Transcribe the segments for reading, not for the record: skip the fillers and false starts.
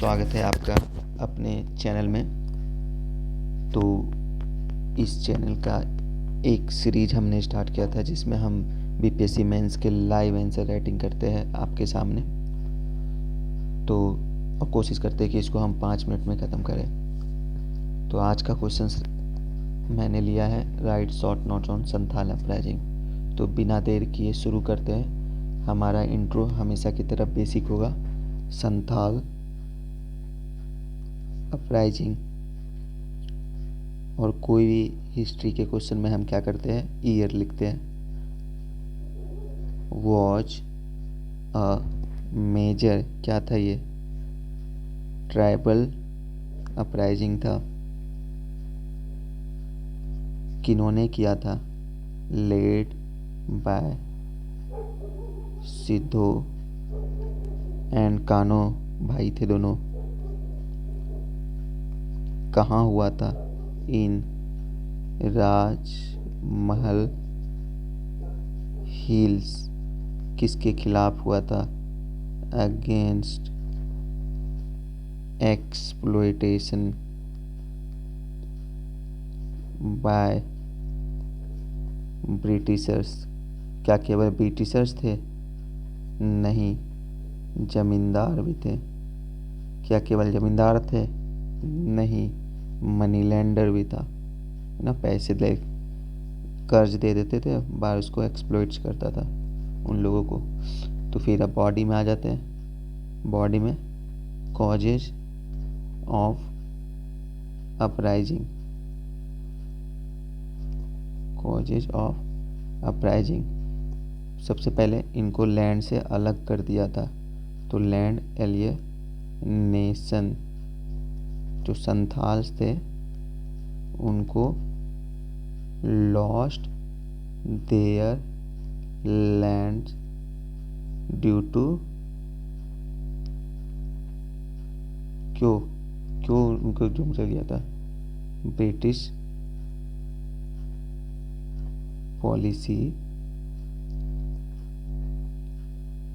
स्वागत है आपका अपने चैनल में। तो इस चैनल का एक सीरीज हमने स्टार्ट किया था जिसमें हम बीपीएससी मेंस के लाइव आंसर राइटिंग करते हैं आपके सामने। तो और कोशिश करते हैं कि इसको हम 5 मिनट में ख़त्म करें। तो आज का क्वेश्चन मैंने लिया है right short notes on Santhal uprising. तो बिना देर किए शुरू करते हैं। हमारा इंट्रो हमेशा की तरह बेसिक होगा। संथाल अपराइजिंग, और कोई भी हिस्ट्री के क्वेश्चन में हम क्या करते हैं, ईयर लिखते हैं। वॉज अ मेजर, क्या था ये, ट्राइबल अपराइजिंग था। किन्होंने किया था, लेड बाय सिद्धो एंड कानो, भाई थे दोनों। कहाँ हुआ था, इन राजमहल हिल्स। किसके खिलाफ हुआ था, अगेंस्ट एक्सप्लॉयटेशन बाय ब्रिटिशर्स। क्या केवल ब्रिटिशर्स थे, नहीं, जमींदार भी थे। क्या केवल जमींदार थे, नहीं, मनी लेंडर भी था ना, पैसे दे कर्ज दे देते थे, बार उसको एक्सप्लॉइट करता था उन लोगों को। तो फिर अब बॉडी में आ जाते हैं। बॉडी में causes of uprising, causes of uprising. सबसे पहले इनको लैंड से अलग कर दिया था। तो लैंड एलियनेशन, जो संथाल्स थे उनको lost their land due to, क्यों उनको जो चल गया था, ब्रिटिश पॉलिसी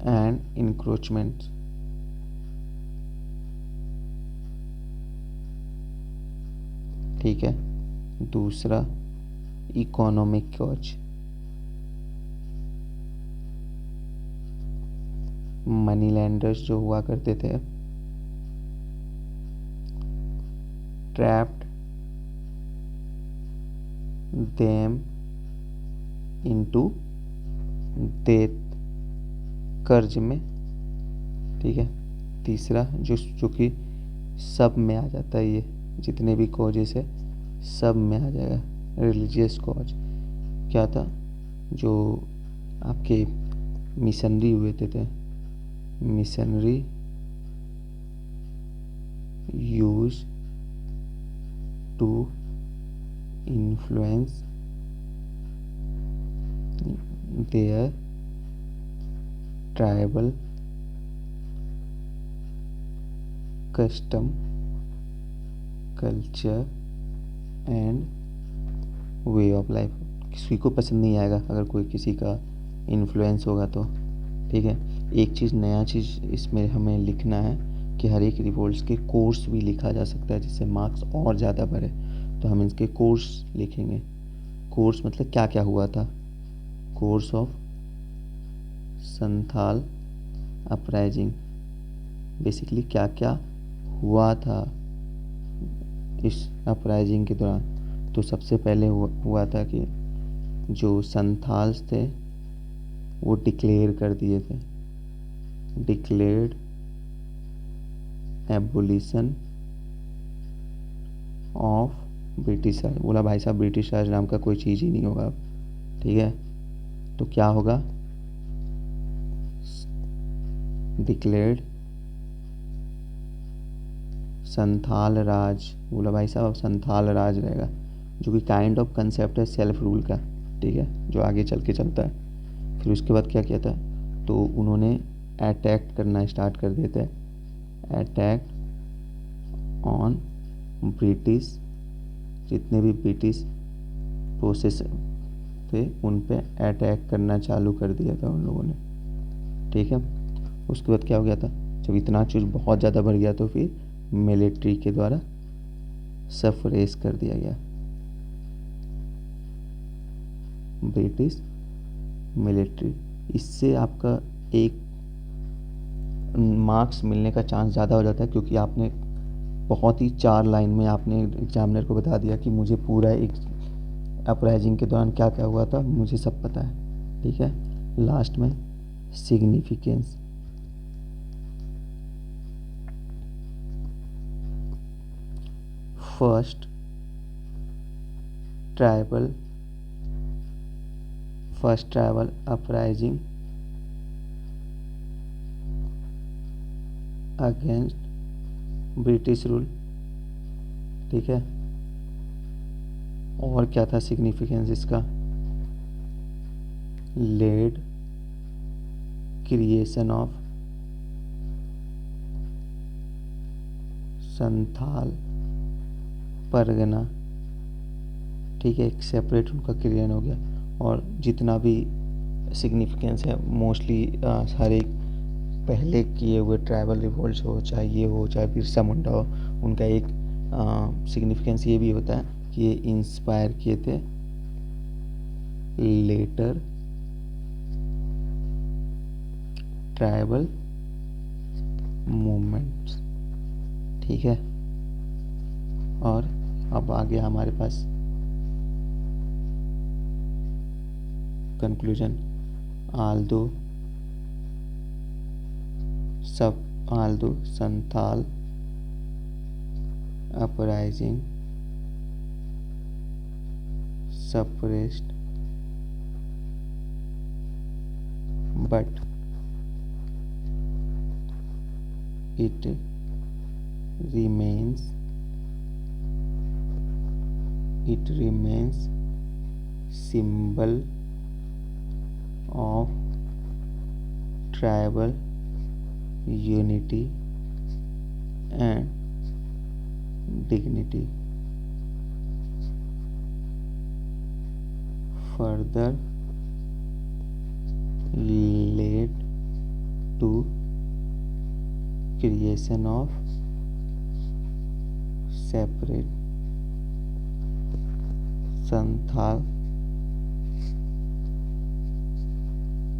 एंड इंक्रोचमेंट। ठीक है। दूसरा इकोनॉमिक कॉज, मनी लैंडर्स जो हुआ करते थे, ट्रैप्ड देम इनटू डेथ, कर्ज में। ठीक है। तीसरा जो कि सब में आ जाता है, ये जितने भी कॉजेस है सब में आ जाएगा, रिलीजियस कॉज। क्या था, जो आपके मिशनरी हुए थे, missionary use to influence their tribal custom, culture and way of life. किसी को पसंद नहीं आएगा अगर कोई किसी का इन्फ्लुएंस होगा तो। ठीक है। एक चीज़, नया चीज़ इसमें हमें लिखना है कि हर एक रिवोल्ट्स के कोर्स भी लिखा जा सकता है जिससे मार्क्स और ज़्यादा बढ़े। तो हम इसके कोर्स लिखेंगे। कोर्स मतलब क्या क्या हुआ था, course of Santhal uprising, basically क्या क्या हुआ था इस अपराइजिंग के दौरान। तो सबसे पहले हुआ था कि जो संथाल्स थे वो डिक्लेयर कर दिए थे, डिक्लेयर्ड एबोलिशन ऑफ ब्रिटिश राज। बोला भाई साहब ब्रिटिश राज नाम का कोई चीज़ ही नहीं होगा अब। ठीक है। तो क्या होगा, डिक्लेयर्ड संथाल राज। बोला भाई साहब अब संथाल राज रहेगा, जो कि काइंड ऑफ कंसेप्ट है सेल्फ रूल का। ठीक है, जो आगे चल के चलता है। फिर उसके बाद क्या किया था, तो उन्होंने अटैक करना स्टार्ट कर दिए थे, अटैक ऑन ब्रिटिश, जितने भी ब्रिटिश प्रोसेस थे उन पे अटैक करना चालू कर दिया था उन लोगों ने। ठीक है। उसके बाद क्या हो गया था, जब इतना चूज बहुत ज़्यादा बढ़ गया तो फिर मिलिट्री के द्वारा सफरेश कर दिया गया। ब्रिटिश मिलिट्री, इससे आपका एक मार्क्स मिलने का चांस ज़्यादा हो जाता है, क्योंकि आपने बहुत ही 4 लाइन में आपने एग्जामिनर को बता दिया कि मुझे पूरा एक अपराइजिंग के दौरान क्या क्या हुआ था मुझे सब पता है। ठीक है, लास्ट में significance. First tribal uprising against British rule. ठीक है, और क्या था सिग्निफिकेंस इसका? Led creation of Santhal Pargana. ठीक है, एक सेपरेट उनका क्रिएशन हो गया। और जितना भी सिग्निफिकेंस है मोस्टली हर एक पहले किए हुए ट्राइबल रिवोल्ट्स हो, चाहे ये हो चाहे बिरसा मुंडा हो, उनका एक सिग्निफिकेंस ये भी होता है कि ये इंस्पायर किए थे लेटर ट्राइबल मूवमेंट्स। ठीक है, और अब आ गया हमारे पास conclusion. Although Santhal uprising suppressed but it remains symbol of tribal unity and dignity. Further led to creation of separate Santhal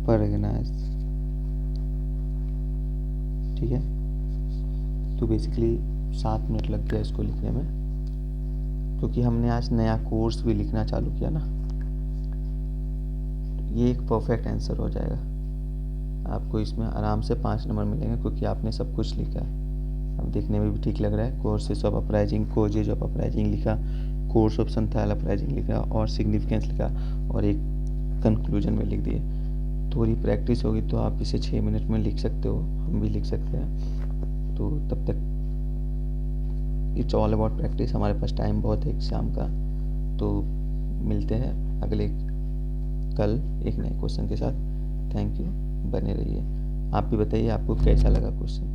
Parganas. ठीक है, तो बेसिकली 7 मिनट लग गया इसको लिखने में, क्योंकि हमने आज नया कोर्स भी लिखना चालू किया ना। ये एक परफेक्ट आंसर हो जाएगा, आपको इसमें आराम से 5 नंबर मिलेंगे, क्योंकि आपने सब कुछ लिखा है। अब देखने में भी ठीक लग रहा है। Courses of uprising, causes of uprising लिखा, कोर्स ऑफ संथाल अपराइजिंग लिखा, और सिग्निफिकेंस लिखा, और एक कंक्लूजन में लिख दिए। थोड़ी प्रैक्टिस होगी तो आप इसे 6 मिनट में लिख सकते हो, हम भी लिख सकते हैं। तो तब तक इट्स ऑल अबाउट प्रैक्टिस। हमारे पास टाइम बहुत है एग्जाम का, तो मिलते हैं अगले कल एक नए क्वेश्चन के साथ। थैंक यू, बने रहिए। आप भी बताइए आपको कैसा लगा क्वेश्चन।